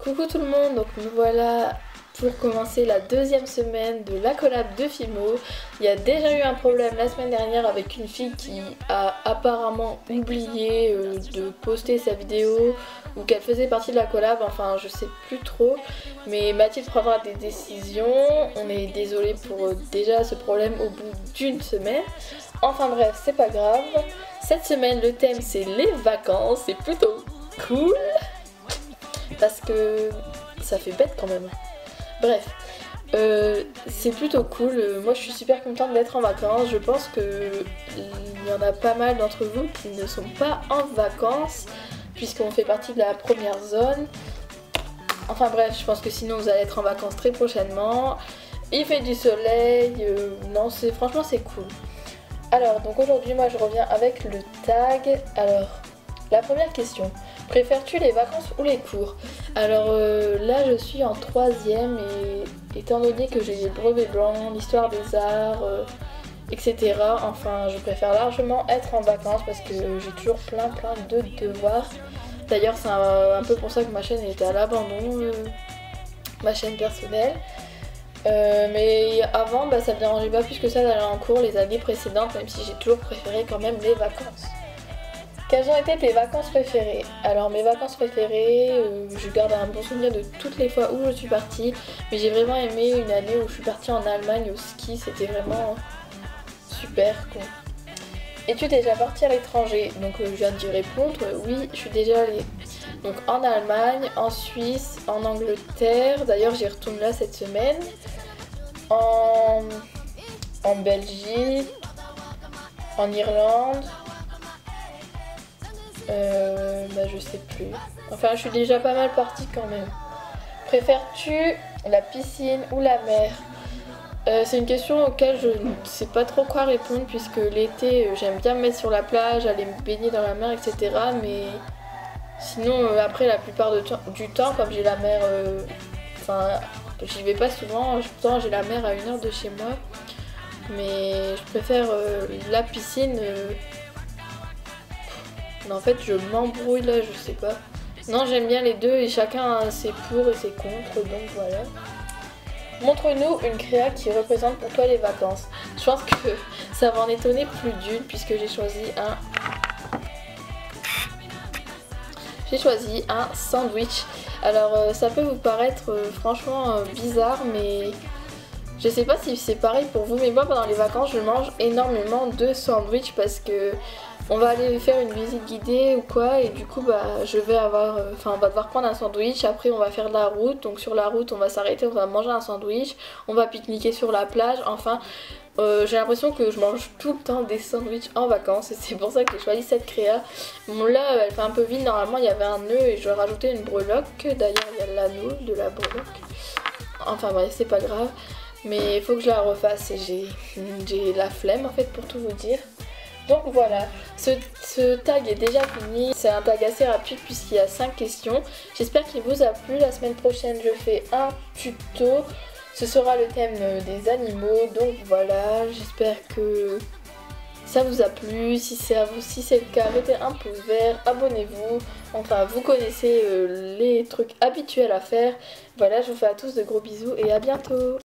Coucou tout le monde, donc nous voilà pour commencer la deuxième semaine de la collab de Fimo. Il y a déjà eu un problème la semaine dernière avec une fille qui a apparemment oublié de poster sa vidéo ou qu'elle faisait partie de la collab, enfin je sais plus trop. Mais Mathilde prendra des décisions, on est désolé pour déjà ce problème au bout d'une semaine. Enfin bref, c'est pas grave. Cette semaine le thème c'est les vacances, c'est plutôt cool. Parce que ça fait bête quand même. Bref, c'est plutôt cool. Moi je suis super contente d'être en vacances. Je pense qu'il y en a pas mal d'entre vous qui ne sont pas en vacances puisqu'on fait partie de la première zone. Enfin bref, je pense que sinon vous allez être en vacances très prochainement. Il fait du soleil, non, franchement c'est cool. Alors donc aujourd'hui moi je reviens avec le tag. Alors la première question, préfères-tu les vacances ou les cours? Alors là je suis en 3ème et étant donné que j'ai les brevets blancs, l'histoire des arts, etc. Enfin je préfère largement être en vacances parce que j'ai toujours plein de devoirs. D'ailleurs c'est un peu pour ça que ma chaîne était à l'abandon, ma chaîne personnelle. Mais avant ça me dérangeait pas plus que ça d'aller en cours les années précédentes, même si j'ai toujours préféré quand même les vacances. Quelles ont été tes vacances préférées? Alors mes vacances préférées, je garde un bon souvenir de toutes les fois où je suis partie. Mais j'ai vraiment aimé une année où je suis partie en Allemagne au ski, c'était vraiment super quoi. Es-tu déjà partie à l'étranger? Donc je viens d'y répondre, oui je suis déjà allée. Donc en Allemagne, en Suisse, en Angleterre, d'ailleurs j'y retourne là cette semaine. En Belgique, en Irlande. Je sais plus. Enfin, je suis déjà pas mal partie quand même. Préfères-tu la piscine ou la mer? C'est une question auquel je ne sais pas trop quoi répondre puisque l'été, j'aime bien me mettre sur la plage, aller me baigner dans la mer, etc. Mais sinon, après, la plupart du temps, comme j'ai la mer, enfin, j'y vais pas souvent. Pourtant, j'ai la mer à 1 heure de chez moi. Mais je préfère la piscine. En fait je m'embrouille là, je sais pas. Non, j'aime bien les deux et chacun a ses pour et ses contre, donc voilà. Montre-nous une créa qui représente pour toi les vacances. Je pense que ça va en étonner plus d'une puisque j'ai choisi un sandwich. Alors ça peut vous paraître franchement bizarre, mais je sais pas si c'est pareil pour vous, mais moi pendant les vacances je mange énormément de sandwich parce que on va aller faire une visite guidée ou quoi et du coup je vais avoir, on va devoir prendre un sandwich, après on va faire de la route, donc sur la route on va s'arrêter, on va manger un sandwich, on va pique-niquer sur la plage, enfin j'ai l'impression que je mange tout le temps des sandwichs en vacances et c'est pour ça que j'ai choisi cette créa. Bon là elle fait un peu vide, normalement il y avait un nœud et je vais rajouter une breloque, d'ailleurs il y a l'anneau de la breloque, enfin bref c'est pas grave. Mais il faut que je la refasse et j'ai la flemme en fait pour tout vous dire. Donc voilà, ce tag est déjà fini. C'est un tag assez rapide puisqu'il y a 5 questions. J'espère qu'il vous a plu. La semaine prochaine je fais un tuto. Ce sera le thème des animaux. Donc voilà, j'espère que ça vous a plu. Si c'est le cas, mettez un pouce vert, abonnez-vous. Enfin vous connaissez les trucs habituels à faire. Voilà, je vous fais à tous de gros bisous et à bientôt.